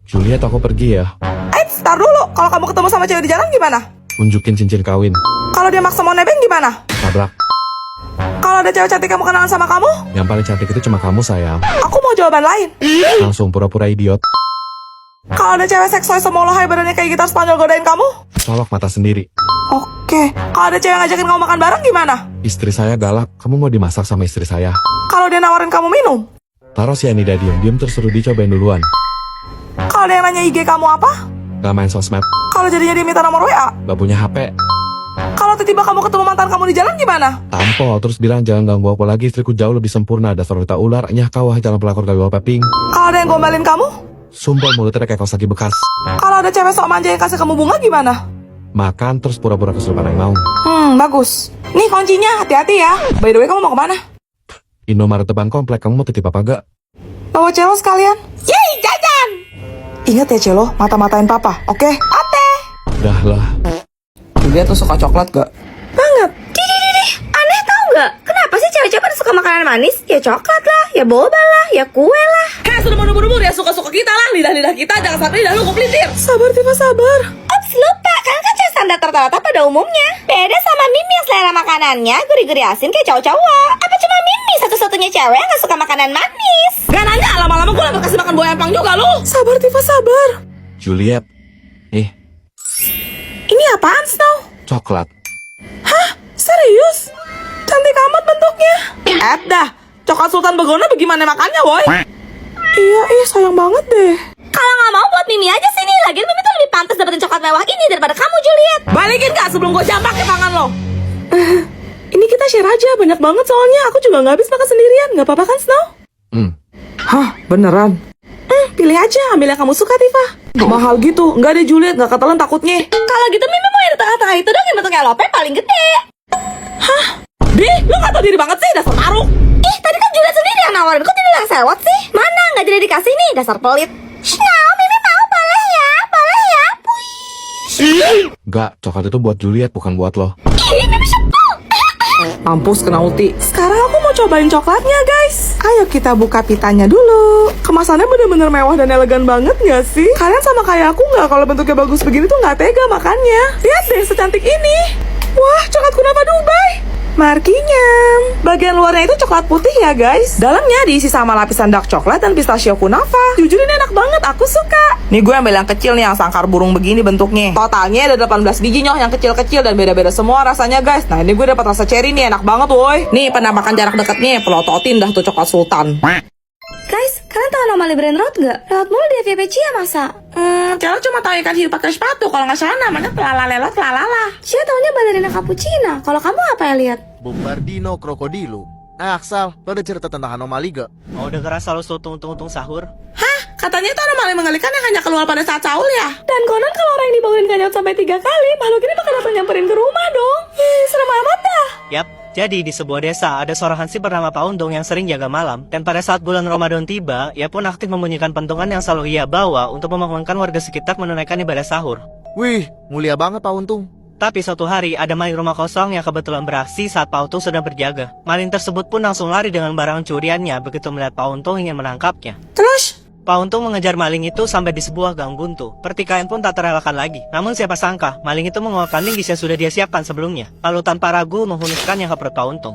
Juliet, aku pergi ya. Tar dulu. Kalau kamu ketemu sama cewek di jalan gimana? Tunjukin cincin kawin. Kalau dia maksa mau nebeng gimana? Tabrak. Kalau ada cewek cantik kamu kenalan sama kamu? Yang paling cantik itu cuma kamu, sayang. Aku mau jawaban lain. Langsung pura-pura idiot. Kalau ada cewek seksual semolo hai badannya kayak gitar Spanyol godain kamu? Colok mata sendiri. Oke. Kalau ada cewek ngajakin kamu makan bareng gimana? Istri saya galak. Kamu mau dimasak sama istri saya? Kalau dia nawarin kamu minum? Taruh cyanida diem-diem terus suruh dicobain duluan. Kalau dia nanya IG kamu apa? Gak main sosmed. Kalau jadinya dia minta nomor WA? Gak punya HP. Kalau tiba-tiba kamu ketemu mantan kamu di jalan gimana? Tampol terus bilang jangan ganggu aku lagi, istriku jauh lebih sempurna. Dasar wanita ular. Nyah kawah jalan pelakor gagal peping. Kalau ada yang gombalin kamu? Sumpel mulutnya kayak kaos kaki bekas. Kalau ada cewek sok manja yang kasih kamu bunga gimana? Makan terus pura-pura kesurupan yang mau. Bagus. Nih kuncinya, hati-hati ya. By the way, kamu mau kemana? Indomaret depan komplek, kamu mau titip apa gak? Bawa celo sekalian. Yeay, jajan! Ingat ya celo, mata-matain papa, oke? Ate! Dah lah. Julia tuh suka coklat gak? Banget. Dih. Aneh tau gak? Kenapa sih cewek-cewek pada suka makanan manis? Ya coklat lah, ya boba lah, ya kue lah. Sudah menumbuh-numbuh ya suka-suka kita lah. Lidah-lidah kita, jangan sampai lidah lu kepelintir. Sabar, Tifa, sabar. Ops, lupa. Kan cewek standar rata-rata pada umumnya. Beda sama Mimi yang selera makanannya gurih-gurih asin kayak cowok-cowok. Apa cuma Mimi satu-satunya cewek yang gak suka makanan manis? Gak nanya, lama-lama gue bakal kasih makan buah empang juga lu. Sabar, Tifa, sabar. Juliet. Ini apaan, Snow? Coklat. Hah? Serius? Cantik amat bentuknya. Dah, coklat Sultan Begona bagaimana makannya, woy? Iya, sayang banget deh. Kalau nggak mau buat Mimi aja sini. Lagian Mimi tuh lebih pantas dapetin coklat mewah ini daripada kamu, Juliet. Balikin gak sebelum gue jambak ke tangan lo? Ini kita share aja, banyak banget soalnya. Aku juga gak habis makan sendirian. Gak apa-apa kan, Snow? Hah, beneran? Pilih aja, ambil yang kamu suka, Tifa. Mahal gitu, nggak ada Juliet, nggak ketelan takutnya. Kalau gitu Mimi mau yang di tengah-tengah itu dong, yang bentuknya lope paling gede. Hah? Bi, lu nggak tau diri banget sih, dasar taruh. Ih, tadi kan Juliet sendiri yang nawarin, kok tidak yang sewot sih? Mana, nggak jadi dikasih nih, dasar pelit. Nah, Mimi mau, boleh ya, puish. Gak, coklat itu buat Juliet, bukan buat lo. Ih, Mimi sebel. Mampus kena ulti. Sekarang aku mau cobain coklatnya, guys. Ayo kita buka pitanya dulu. Kemasannya bener-bener mewah dan elegan banget gak sih? Kalian sama kayak aku gak kalau bentuknya bagus begini tuh gak tega makannya? Lihat deh secantik ini. Wah, coklat kunafa Dubai. Markinya. Bagian luarnya itu coklat putih ya, guys. Dalamnya diisi sama lapisan dark coklat dan pistachio kunafa. Jujur ini enak banget, aku suka. Nih gue ambil yang kecil nih, yang sangkar burung begini bentuknya. Totalnya ada 18 biji nyoh, yang kecil-kecil dan beda-beda semua rasanya, guys. Nah, ini gue dapat rasa cherry nih, enak banget, woi. Nih, penampakan jarak dekatnya, pelototin dah tuh coklat sultan. Guys, kalian tahu anomali brain rot gak? Lewat mulu di FYP Cia masa? Cewek cuma tahu ikan hiu pakai sepatu. Kalau nggak salah namanya pelalala pelalala. Cia taunya balerina cappuccina. Kalau kamu apa ya lihat? Bombardino krokodilo. Aksal, lo ada cerita tentang anomali gak? Mau denger asal lo untung sahur? Hah? Katanya itu anomali mengerikan yang hanya keluar pada saat sahur ya? Dan konon kalau orang yang dibangunin gak nyaut sampai 3 kali, makhluk ini bakal datang nyamperin ke rumah dong. Serem amat dah. Yap, jadi di sebuah desa ada seorang hansip bernama Paundong yang sering jaga malam. Dan pada saat bulan Ramadan tiba, ia pun aktif membunyikan pentungan yang selalu ia bawa untuk membangunkan warga sekitar menunaikan ibadah sahur. Wih, mulia banget Pak Untung. Tapi suatu hari ada maling rumah kosong yang kebetulan beraksi saat Pak Untung sedang berjaga. Maling tersebut pun langsung lari dengan barang curiannya begitu melihat Pak Untung ingin menangkapnya. Terus? Pak Untung mengejar maling itu sampai di sebuah gang buntu. Pertikaian pun tak terelakkan lagi. Namun siapa sangka, maling itu mengeluarkan linggis yang sudah dia siapkan sebelumnya. Lalu tanpa ragu menghunuskannya ke perut Pak Untung.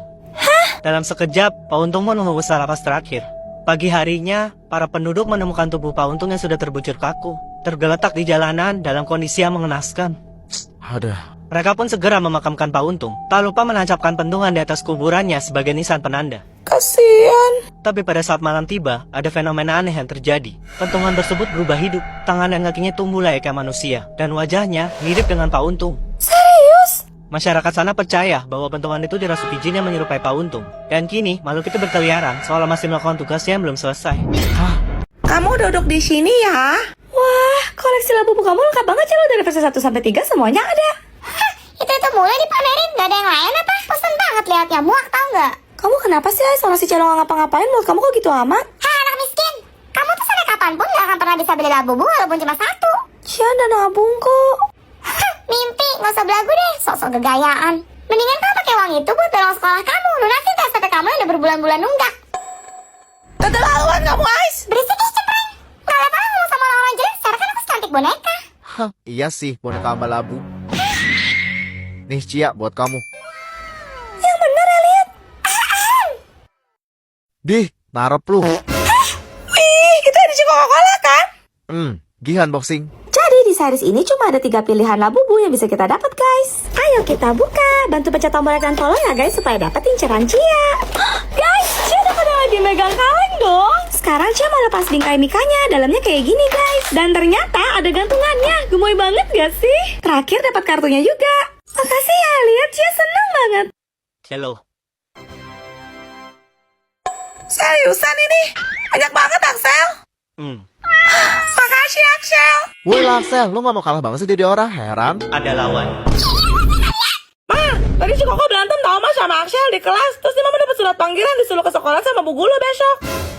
Dalam sekejap, Pak Untung pun menghembus nafas terakhir. Pagi harinya, para penduduk menemukan tubuh Pak Untung yang sudah terbujur kaku, tergeletak di jalanan dalam kondisi yang mengenaskan. Ada. Mereka pun segera memakamkan Pak Untung, tak lupa menancapkan pentungan di atas kuburannya sebagai nisan penanda. Kasian. Tapi pada saat malam tiba, ada fenomena aneh yang terjadi. Pentungan tersebut berubah hidup, tangan dan kakinya tumbuh layaknya manusia, dan wajahnya mirip dengan Pak Untung. Serius? Masyarakat sana percaya bahwa pentungan itu dirasuki jin yang menyerupai Pak Untung. Dan kini, makhluk itu berkeliaran seolah masih melakukan tugasnya yang belum selesai. Kamu duduk di sini ya? Wah, koleksi lampu kamu lengkap banget ya, lo dari versi 1 sampai 3 semuanya ada. Hah, itu mulai dipamerin, gak ada yang lain apa? Bosan banget liatnya, muak tau gak? Kamu kenapa sih, Ais? Orang si Celo gak ngapa-ngapain, menurut kamu kok gitu amat? Hah, anak miskin, kamu tuh sampai kapanpun gak akan pernah bisa beli labubu walaupun cuma 1. Cia ada nabung kok. Hah, mimpi, gak usah belagu deh, sok-sok gegayaan. Mendingan kamu pakai uang itu buat dorong sekolah kamu, lunasin SPP kamu yang udah berbulan-bulan nunggak. Keterlaluan kamu, Ais. Berisik ih, cempreng. Gak lepas ngomong sama orang-orang jelek, boneka. Hah, iya sih, boneka sama labu. Nih, Cia, buat kamu. Yang bener Elliot. Dih, narep lu. Wih, itu edisi Coca-Cola kan? Gihan boxing. Jadi di series ini cuma ada 3 pilihan labu yang bisa kita dapat guys. Ayo kita buka, bantu pencet tombol like dan follow ya guys supaya dapat inceran Cia. Guys, Cia udah pada lagi megang kaleng dong. Sekarang Cia mau lepas bingkai mikanya, dalamnya kayak gini guys. Dan ternyata ada gantungannya, gemoy banget gak sih? Terakhir dapat kartunya juga. Makasih ya, lihat Cia seneng banget. Cello. Seriusan ini? Banyak banget Axel. Makasih Axel. Woi Laksel, lu gak mau kalah banget sih jadi orang? Heran. Ada lawan. Tadi si Koko berantem tau mas sama Axel di kelas. Terus dia mama dapat surat panggilan disuruh ke sekolah sama bu guru besok.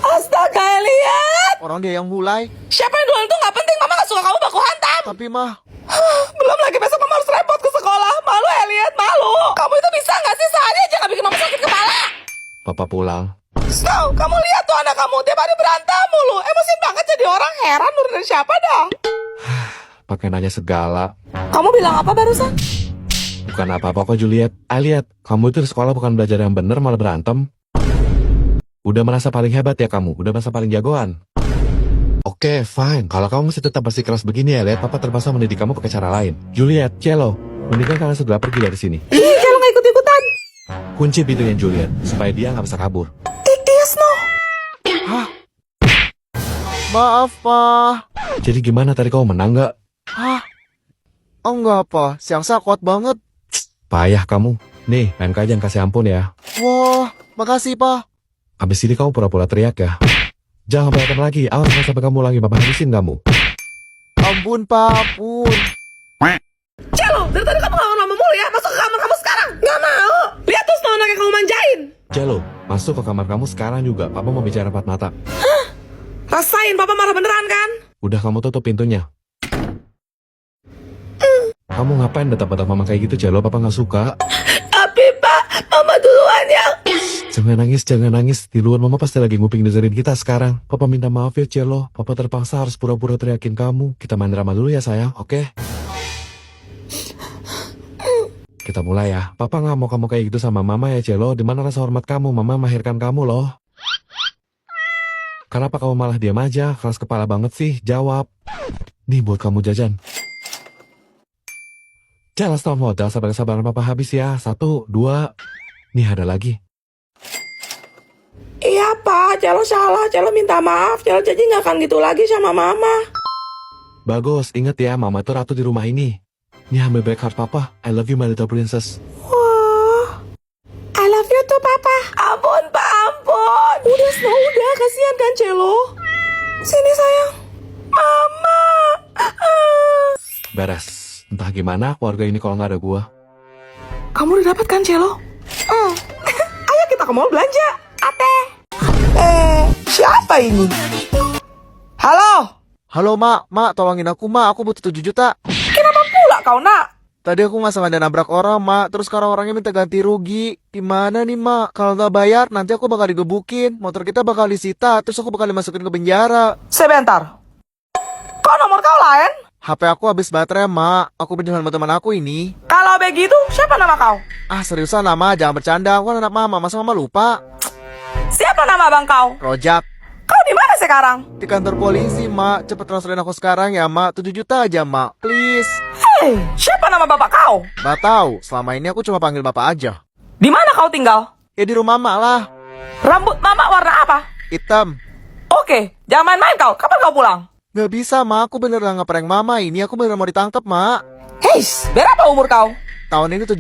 Astaga Elliot. Orang dia yang mulai. Siapa yang duluan itu gak penting. Mama gak suka kamu baku hantam. Tapi mah, Belum lagi besok mama harus repot ke sekolah. Malu Elliot, malu. Kamu itu bisa gak sih sehari aja gak bikin mama sakit kepala? Papa pulang. Snow, kamu lihat tuh anak kamu. Tiap hari berantem mulu. Emosin banget jadi orang. Heran nurunin siapa dah. Pakai nanya segala. Kamu bilang apa barusan? Bukan apa-apa kok Juliet. Lihat, kamu itu di sekolah bukan belajar yang bener malah berantem. Udah merasa paling hebat ya kamu? Udah merasa paling jagoan? Oke, fine. Kalau kamu masih tetap bersikeras begini ya, lihat Papa terpaksa mendidik kamu pakai cara lain. Juliet, Cello, mendingan kalian segera pergi dari sini. Ih, kalau gak ikut-ikutan. Kunci pintunya Juliet, supaya dia nggak bisa kabur. Dia Snow. maaf pa. Jadi gimana tadi kamu menang nggak? Hah? Oh enggak apa, si Angsa kuat banget. Payah kamu. Nih, PMK jangan kasih ampun ya. Wah, makasih pa. Abis ini kamu pura-pura teriak ya. Jangan berantem lagi, awas jangan sampai kamu lagi, Papa habisin kamu. Ampun pa, ampun. Cello, dari tadi kamu ngomong mama mulu ya. Masuk ke kamar kamu sekarang. Gak mau. Lihat tuh Snow anaknya kamu manjain. Cello, masuk ke kamar kamu sekarang juga. Papa mau bicara empat mata. Rasain papa marah beneran kan? Udah kamu tutup pintunya. Kamu ngapain datang-datang mama kayak gitu, Cello? Papa nggak suka. Tapi pak, mama duluan ya. Jangan nangis, jangan nangis. Di luar mama pasti lagi nguping dengerin kita sekarang. Papa minta maaf ya, Cello. Papa terpaksa harus pura-pura teriakin kamu. Kita main drama dulu ya, sayang. Oke? Kita mulai ya. Papa nggak mau kamu kayak gitu sama mama ya, Cello. Dimana rasa hormat kamu? Mama melahirkan kamu loh. Kenapa kamu malah diam aja? Keras kepala banget sih. Jawab. Nih buat kamu jajan. Jangan stop modal sampai kesabaran papa habis ya. 1, 2. Nih ada lagi. Iya pak, Cello salah. Cello minta maaf. Cello janji gak akan gitu lagi sama mama. Bagus, inget ya, mama itu ratu di rumah ini. Nih ambil back heart papa. I love you my little princess. Wah, I love you tuh papa. Ampun pak, ampun. Udah Snow, udah. Kasihan kan Cello. Sini sayang. Mama. Beres. Entah gimana keluarga ini kalau nggak ada gua. Kamu udah dapat kan Cello? Ayo kita ke mall belanja. Ate. Siapa ini? Halo. Halo mak, tolongin aku mak, aku butuh 7 juta. Kenapa pula kau nak? Tadi aku nggak sengaja nabrak orang mak, terus sekarang orangnya minta ganti rugi. Gimana nih mak? Kalau nggak bayar nanti aku bakal digebukin, motor kita bakal disita, terus aku bakal dimasukin ke penjara. Sebentar. Kok nomor kau lain? HP aku habis baterai mak, aku pinjam sama teman aku ini. Kalau begitu, siapa nama kau? Ah seriusan lah mak, jangan bercanda, aku kan anak mama, masa mama lupa? Siapa nama abang kau? Rojak. Kau di mana sekarang? Di kantor polisi mak, cepet transferin aku sekarang ya mak, 7 juta aja mak, please. Hei, siapa nama bapak kau? Gak tahu, selama ini aku cuma panggil bapak aja. Di mana kau tinggal? Ya di rumah mak lah, Rambut mama warna apa? hitam. Oke, jangan main-main kau. Kapan kau pulang? Gak bisa mak, aku beneran ngeprank mama ini, aku beneran mau ditangkap mak. Hei, berapa umur kau? Tahun ini 17.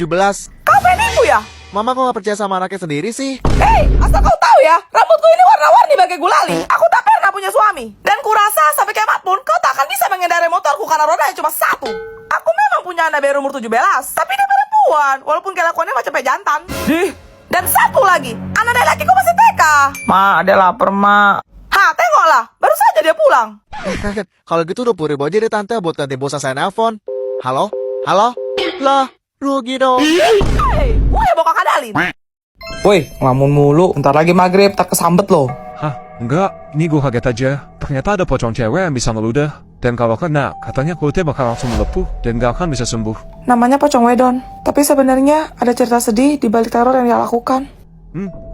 Kau penipu ya? Mama kok gak percaya sama anaknya sendiri sih? Hei, asal kau tahu ya, rambutku ini warna-warni bagai gulali. Aku tak pernah punya suami. Dan kurasa sampai kiamat pun kau tak akan bisa mengendarai motorku karena rodanya cuma 1. Aku memang punya anak baru umur 17, tapi dia perempuan, walaupun kelakuannya macam pejantan. Dan satu lagi, anak dari lakiku masih TK. Ma, ada lapar, Ma. Ha, tengoklah, baru saja dia pulang. Kalau gitu 20 ribu aja deh tante buat ganti pulsa saya nelpon. Halo? Halo? Lah, rugi dong. Hei, gue ya bawa kakak Dalin. Woi, ngelamun mulu. Ntar lagi maghrib, tak kesambet loh. Hah? Enggak, ini gue kaget aja. Ternyata ada pocong cewek yang bisa ngeludah. Dan kalau kena, katanya kulitnya bakal langsung melepuh dan gak akan bisa sembuh. Namanya pocong wedon. Tapi sebenarnya ada cerita sedih di balik teror yang dia lakukan.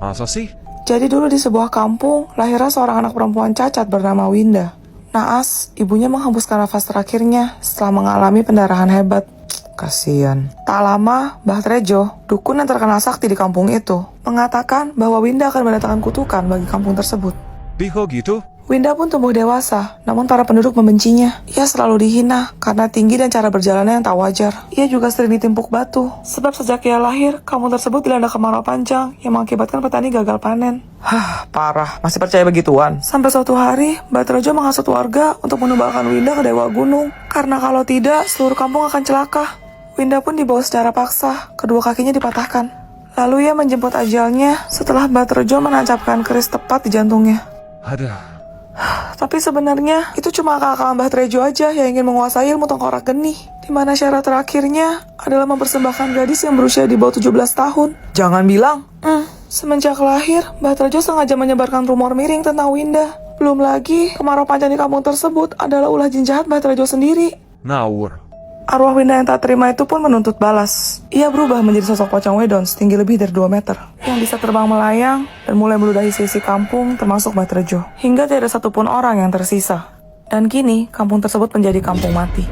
Masa sih? Jadi dulu di sebuah kampung, lahirlah seorang anak perempuan cacat bernama Winda. Naas, ibunya menghembuskan nafas terakhirnya setelah mengalami pendarahan hebat. Kasian. Tak lama, Mbah Trejo, dukun yang terkenal sakti di kampung itu, mengatakan bahwa Winda akan mendatangkan kutukan bagi kampung tersebut. Kok gitu? Winda pun tumbuh dewasa, namun para penduduk membencinya. Ia selalu dihina karena tinggi dan cara berjalannya yang tak wajar. Ia juga sering ditimpuk batu, sebab sejak ia lahir, kampung tersebut dilanda kemarau panjang yang mengakibatkan petani gagal panen. Parah. Masih percaya begituan? Sampai suatu hari, Mbah Trejo menghasut warga untuk menumbalkan Winda ke Dewa Gunung. Karena kalau tidak, seluruh kampung akan celaka. Winda pun dibawa secara paksa, kedua kakinya dipatahkan. Lalu ia menjemput ajalnya setelah Mbah Trejo menancapkan keris tepat di jantungnya. Tapi sebenarnya itu cuma akal-akalan Mbah Trejo aja yang ingin menguasai ilmu tengkorak geni, di mana syarat terakhirnya adalah mempersembahkan gadis yang berusia di bawah 17 tahun. Jangan bilang. Semenjak lahir, Mbah Trejo sengaja menyebarkan rumor miring tentang Winda. Belum lagi, kemarau panjang di kampung tersebut adalah ulah jin jahat Mbah Trejo sendiri. Ngawur. Arwah Winda yang tak terima itu pun menuntut balas. Ia berubah menjadi sosok pocong wedon setinggi lebih dari 2 meter, yang bisa terbang melayang dan mulai meludahi sisi kampung termasuk Mbah Trejo, hingga tidak ada satupun orang yang tersisa. Dan kini, kampung tersebut menjadi kampung mati.